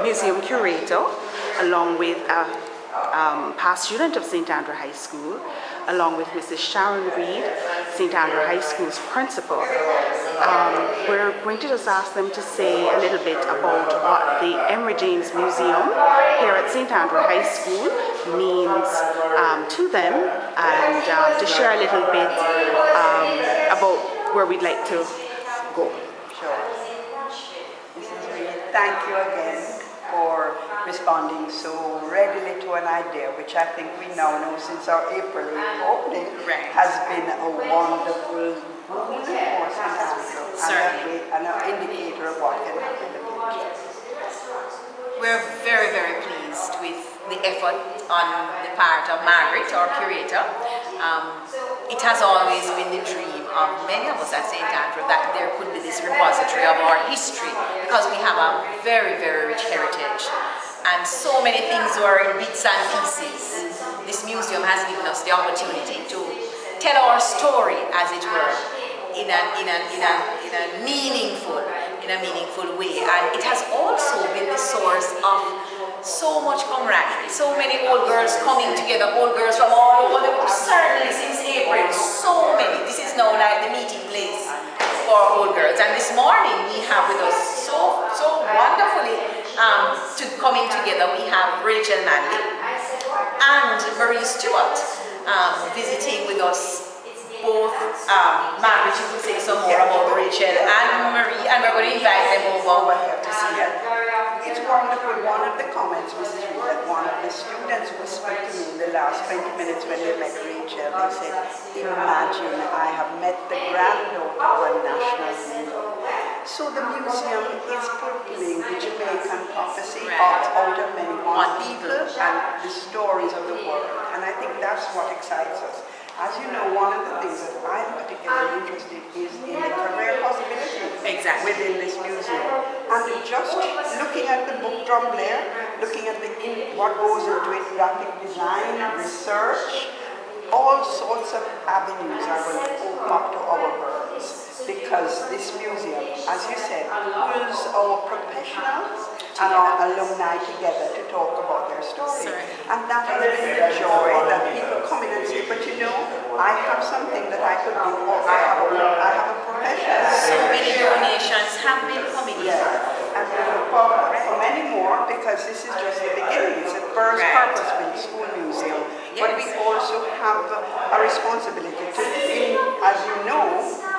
museum curator, along with a past student of St. Andrew High School, along with Mrs. Sharon Reed, St. Andrew High School's principal. We're going to just ask them to say a little bit about what the Emery James Museum here at St. Andrew High School means to them, and to share a little bit about where we'd like to go. Sure. Mrs. Reed, thank you again for responding so readily to an idea, which I think we now know since our April 8th opening has been a wonderful boon for St. Andrew and an indicator of what can happen in the future. We're very, very pleased with the effort on the part of Margaret, our curator. It has always been the dream of many of us at St. Andrew that there could be this repository of our history, because we have a very, very rich heritage. And so many things were in bits and pieces. This museum has given us the opportunity to tell our story, as it were, in a meaningful way. And it has also been the source of so much camaraderie, so many old girls coming together, old girls from all over the world, certainly since April, so many. This is now like the meeting place for old girls. And this morning we have with us so wonderfully coming together, we have Rachel Manley and Marie Stewart visiting with us. Both Margaret, you could say some more about Rachel and Marie, and we're going to invite them over here to see them. It's wonderful. One of the comments, Mrs. Reed, that one of the students whispered to me in the last 20 minutes when they met Rachel, they said, imagine I have met the granddaughter of a national leader. So the museum is fulfilling the Jamaican prophecy out of many one people and the stories of the world. And I think that's what excites us. As you know, one of the things that I'm particularly interested in is in the career possibilities within this museum. And just looking at the book Drum Blair, looking at what goes into it, graphic design, research, all sorts of avenues are going to open up to our girls, because this museum, as you said, pulls our professionals and our alumni together to talk about their story. And that has been the joy that people come in and say, but you know, I have something that I could do, or I have a profession. So many donations have been coming in. And we look forward for many more, because this is just the beginning. It's the first purpose-built school museum. But we also have a responsibility to, as you know,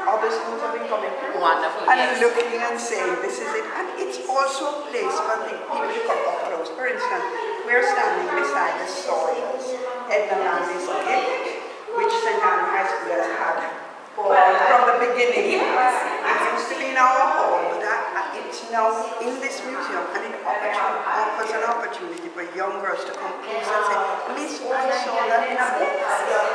other schools have been coming through and looking and saying, this is it. And it's also a place for people to come up close. For instance, we're standing beside the soils, Edna Manley's gift, which St. Andrew High School has had from the beginning. It used to be in our home, but it's now in this museum, and it offers an opportunity for young girls to come close and say, Miss, I saw that in a book.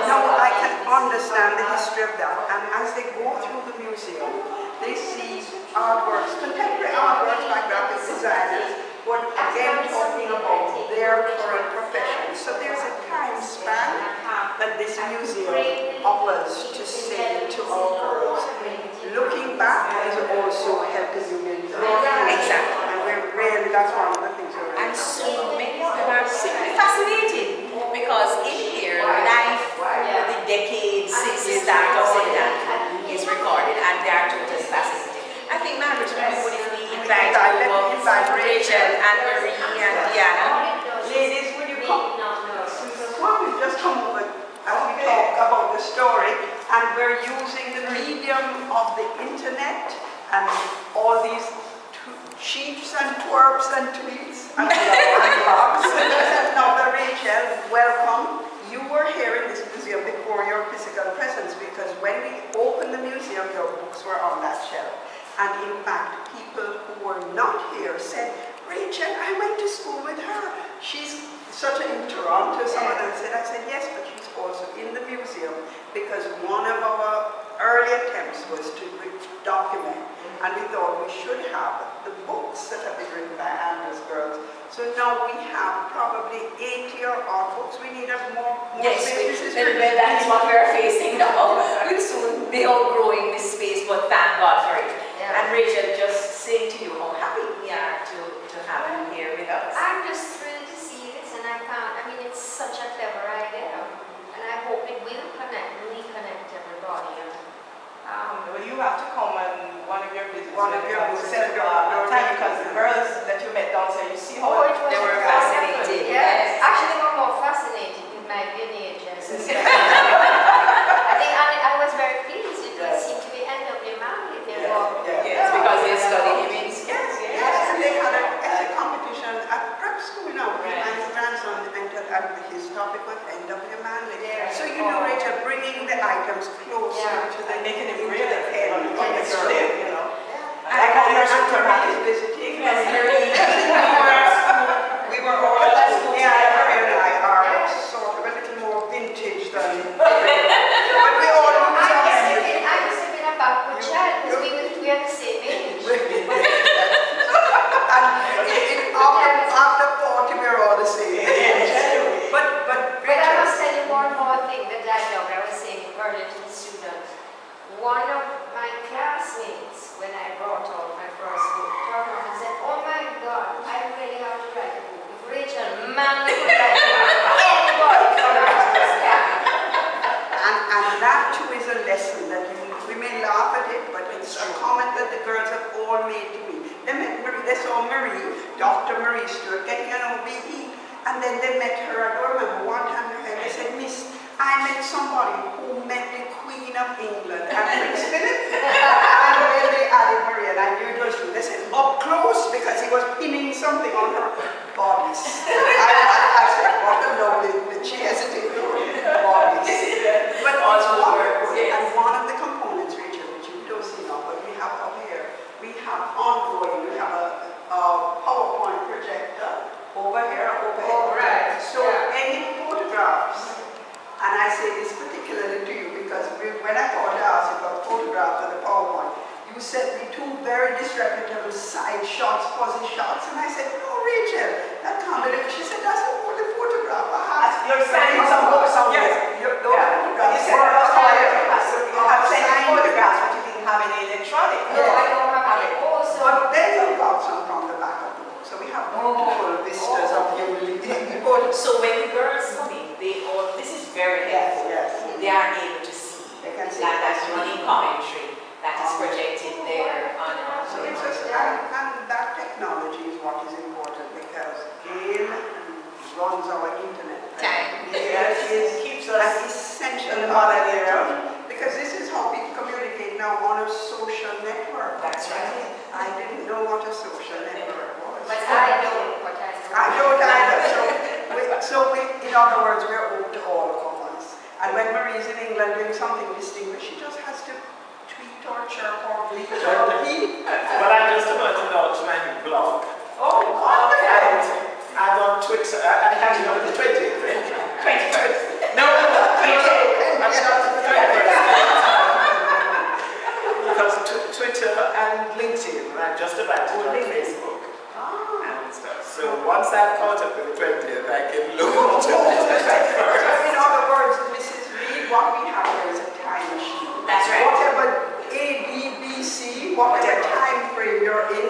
Now I can understand the history of that. And as they go through the museum, they see artworks, contemporary artworks by graphic designers, but again talking about their current profession. So there's a time span that this museum offers to say to our girls. Looking back is also helping you in and we're really, that's one of the things we're really. And so many of them are simply fascinating, because in here, life over the decades since the start of St. Andrew is recorded, and they are totally fascinating. I think, Margaret, what if we invite Rachel and Marie and Diana? Ladies, will you come? We've just come over as we talk about the story, and we're using the medium of the internet and all these cheeps and twerps and tweets and blogs. Now, Rachel, welcome. You were here in this museum before your physical presence, because when we opened the museum, your books were on that shelf. And in fact, people who were not here said, Rachel, I went to school with her. She's such in Toronto. Some of them said, I said, yes, but she's also in the museum, because one of our early attempts was to document, and we thought we should have the books that have been written by Andrew's girls. So now we have probably 80 or odd books. We need more spaces. That's what we're facing now. We'll soon be outgrowing this space, but thank God for it. And Rachel, just say to you how happy we are to have you here with live, you know. Like how your Marie is visiting. We were all at school. Yeah, Marie and I are sort of a little more vintage than. But we all use our memory. I must have been a backward child because we are the same age. And after 40, we're all the same age. But I must tell you one more thing, the dialogue I was saying earlier to the students. One of my classmates, when I brought out my first book, turned around and said, "Oh my God, I really have to write a book. If Rachel Manley could write a book, anybody can write this cabin." And that too is a lesson that we may laugh at it, but it's a comment that the girls have all made to me. They met Marie, they saw Marie, Dr. Marie Stewart, getting an OBE, and then they met her. I don't remember one time they said, "Miss, I met somebody who met the Queen of England and Prince Philip." And then they added Marie, and I knew it was true. They said, "Up close," because he was pinning something on her bodies. I said, what a lovely, but she hesitated on bodies. But it's wonderful. And one of the components, Rachel, which you don't see now, but we have up here, we have ongoing, we have a PowerPoint projector over here, Oh, right. So any photographs, and I say this particularly to you because when I called to ask you about photographs and the PowerPoint, you sent me two very disreputable side shots, fuzzy shots, and I said, "No, Rachel, that can't be it." She said, "That's the only photograph I have." You're signing some books somewhere. Yes, those photographs. You have signed photographs, but you didn't have any electronic. No, I don't have it. Also, But then you got some from the back of the book. So we have beautiful vistas of you. So when the girls come in, they all, this is very helpful. Yes. They are able to see They can see that's running commentary that is projected there on So it's just, and that technology is what is important because Gail runs our internet. Time. Yes, it keeps an us essential in the part of modern it. era. Because this is how people communicate now on a social network. That's right. I didn't know what a social network was. but I don't, but I don't either. In other words, we're open to all comers. And when Marie's in England doing something distinguished, she just has to tweet or chirp or bleat or beep. Well, I'm just about to launch my new blog. Oh, okay. I'm on Twitter. I have to go to the 20th. 21st. No, I'm not to the 21st. Because Twitter and LinkedIn, I'm just about to go to Facebook and stuff. So once I'm caught up with the 20th, I can look to the 21st. In other words, Mrs. Reed, what we have here is a time machine. That's right. Whatever A, B, B, C, whatever time frame you're in,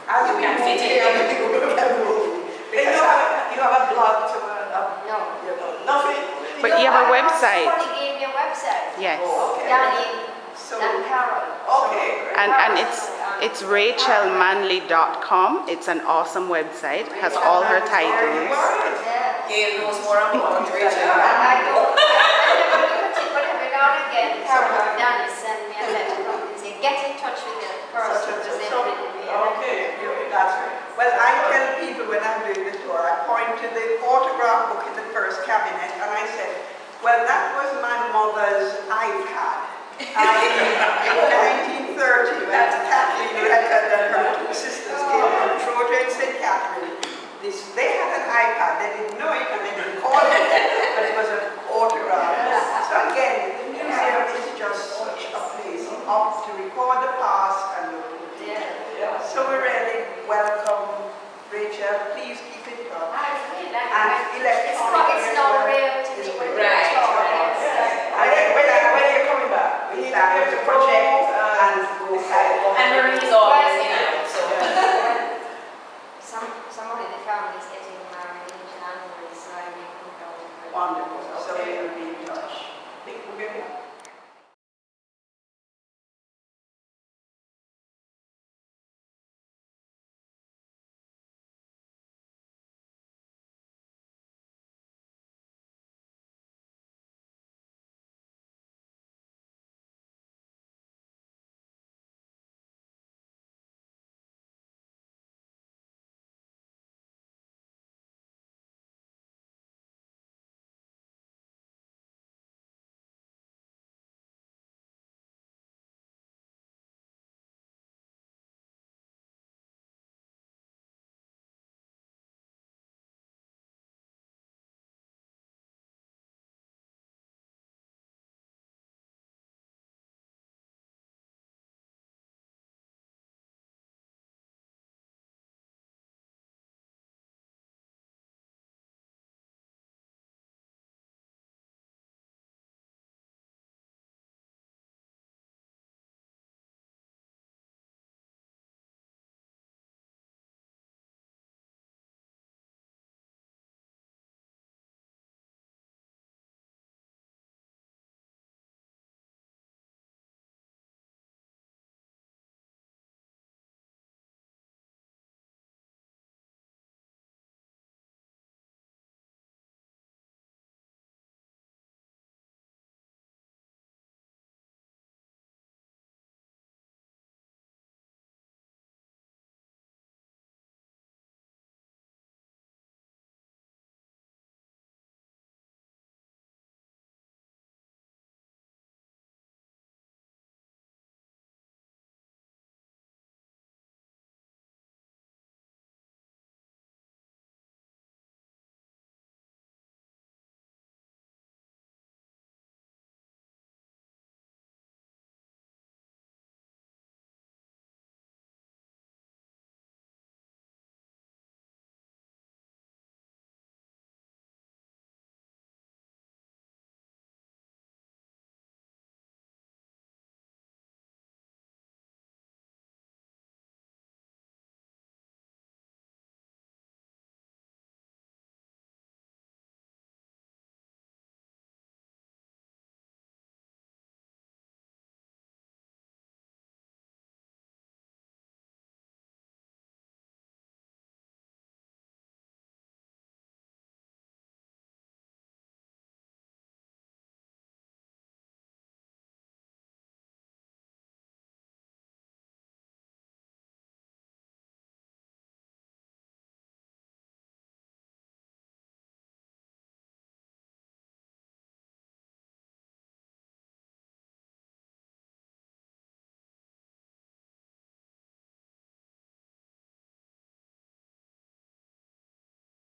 as You we can move fit here, it in. you can move. And you have a blog to no. nothing. But you have a website. Somebody gave me a website. Yes. Oh, okay. Danny So, and Carol. Okay. And it's rachelmanley.com. It's an awesome website. Has all her titles. Yeah. Gail knows more about Rachel. I never look at it, but every now and again, Carol or Danny send me a letter and say, "Get in touch with the person who's interested in me." okay, that's right. Well, I tell people when I'm doing the tour, I point to the autograph book in the first cabinet and I said, well, that was my mother's iPad. In 1930, when Kathleen Record and her two sisters came from Troja and St. Catherine, they had an iPad. They didn't know it and they didn't call it that, but it was an autograph. So again, the museum is just such a place up to record the past and look to the future. So we really welcome Rachel. Please